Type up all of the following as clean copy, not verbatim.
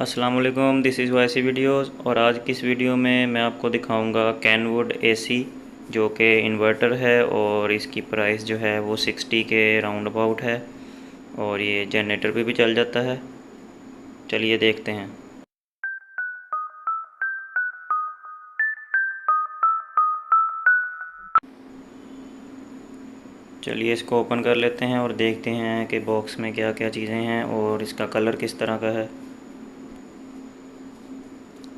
अस्सलाम वालेकुम, this is YC videos. और आज की इस वीडियो में मैं आपको दिखाऊंगा कैनवुड एसी जो कि इन्वर्टर है और इसकी प्राइस जो है वो 60 के राउंड अबाउट है और ये जनरेटर पे भी चल जाता है। चलिए देखते हैं। चलिए इसको ओपन कर लेते हैं और देखते हैं कि बॉक्स में क्या क्या चीज़ें हैं और इसका कलर किस तरह का है।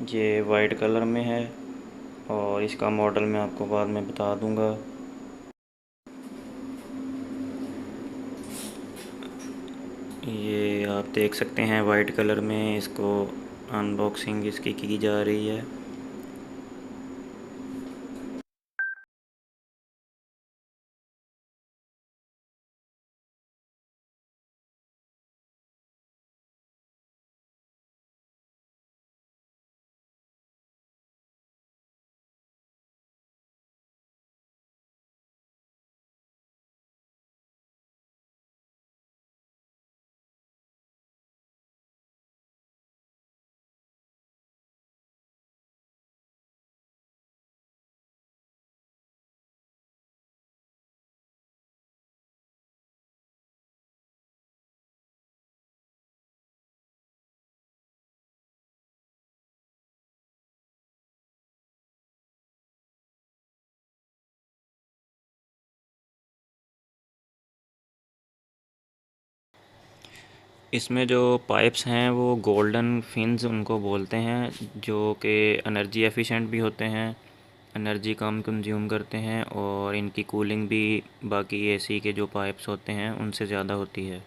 ये वाइट कलर में है और इसका मॉडल मैं आपको बाद में बता दूंगा। ये आप देख सकते हैं वाइट कलर में इसको अनबॉक्सिंग इसकी की जा रही है। इसमें जो पाइप्स हैं वो गोल्डन फिन्स उनको बोलते हैं, जो कि एनर्जी एफिशिएंट भी होते हैं, एनर्जी कम कंज्यूम करते हैं और इनकी कूलिंग भी बाकी एसी के जो पाइप्स होते हैं उनसे ज़्यादा होती है।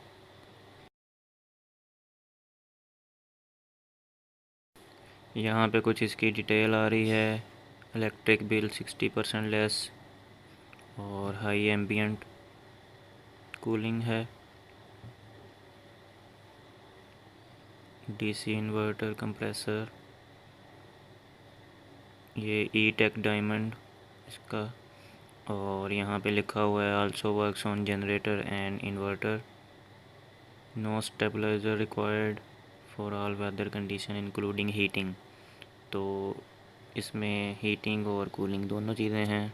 यहाँ पे कुछ इसकी डिटेल आ रही है। इलेक्ट्रिक बिल 60% लेस और हाई एम्बियंट कूलिंग है। डीसी इन्वर्टर कंप्रेसर, ये ई टेक डायमंड इसका, और यहाँ पे लिखा हुआ है also works on generator and inverter, no stabiliser required for all weather condition including heating. तो इसमें हीटिंग और कूलिंग दोनों चीज़ें हैं।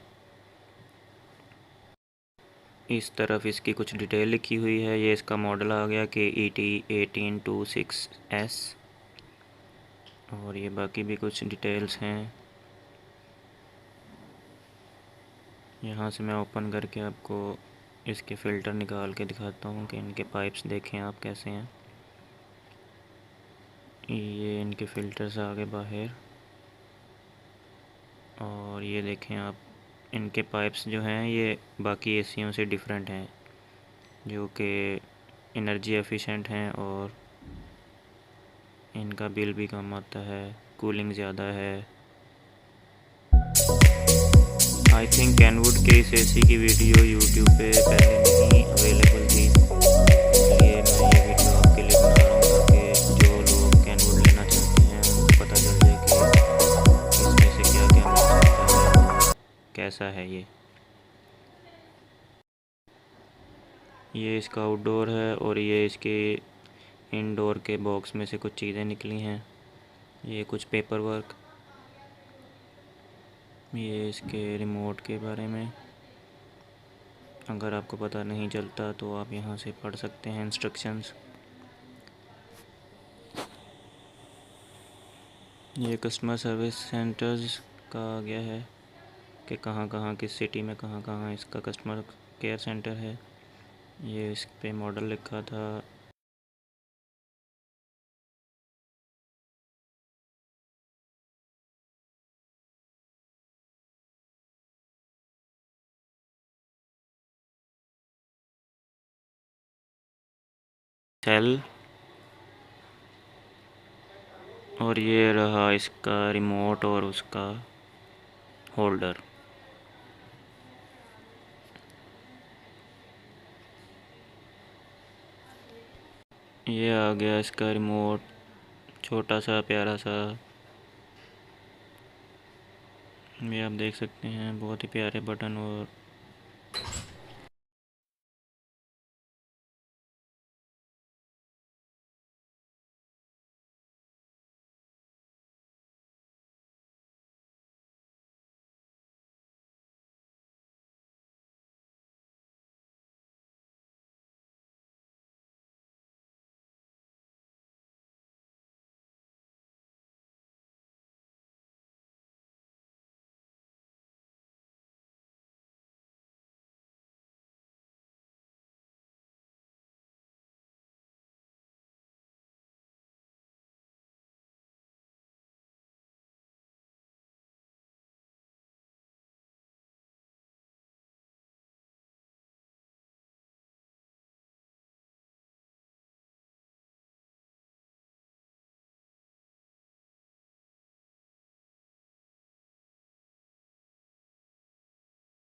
इस तरफ इसकी कुछ डिटेल लिखी हुई है। ये इसका मॉडल आ गया कि KET1826S, और ये बाकी भी कुछ डिटेल्स हैं। यहाँ से मैं ओपन करके आपको इसके फ़िल्टर निकाल के दिखाता हूँ कि इनके पाइप्स देखें आप कैसे हैं। ये इनके फ़िल्टर्स आ गए बाहर, और ये देखें आप इनके पाइप्स जो हैं ये बाकी एसीओं से डिफरेंट हैं, जो कि एनर्जी एफिशिएंट हैं और इनका बिल भी कम आता है, कूलिंग ज़्यादा है। आई थिंक कैनवुड के इस एसी की वीडियो यूट्यूब पे पहले नहीं अवेलेबल थी, इसलिए मैं ये वीडियो आपके लिए बना रहा हूँ ताकि जो लोग कैनवुड लेना चाहते हैं उनको पता चल जाए कि इसमें से क्या क्या मिल सकता है और कैसा है ये इसका आउटडोर है और ये इसके इनडोर के बॉक्स में से कुछ चीज़ें निकली हैं। ये कुछ पेपर वर्क, ये इसके रिमोट के बारे में अगर आपको पता नहीं चलता तो आप यहाँ से पढ़ सकते हैं इंस्ट्रक्शंस। ये कस्टमर सर्विस सेंटर्स का आ गया है कि कहाँ कहाँ किस सिटी में कहाँ कहाँ इसका कस्टमर केयर सेंटर है। ये इस पे मॉडल लिखा था। सेल, और ये रहा इसका रिमोट और उसका होल्डर। ये आ गया इसका रिमोट, छोटा सा प्यारा सा। ये आप देख सकते हैं बहुत ही प्यारे बटन और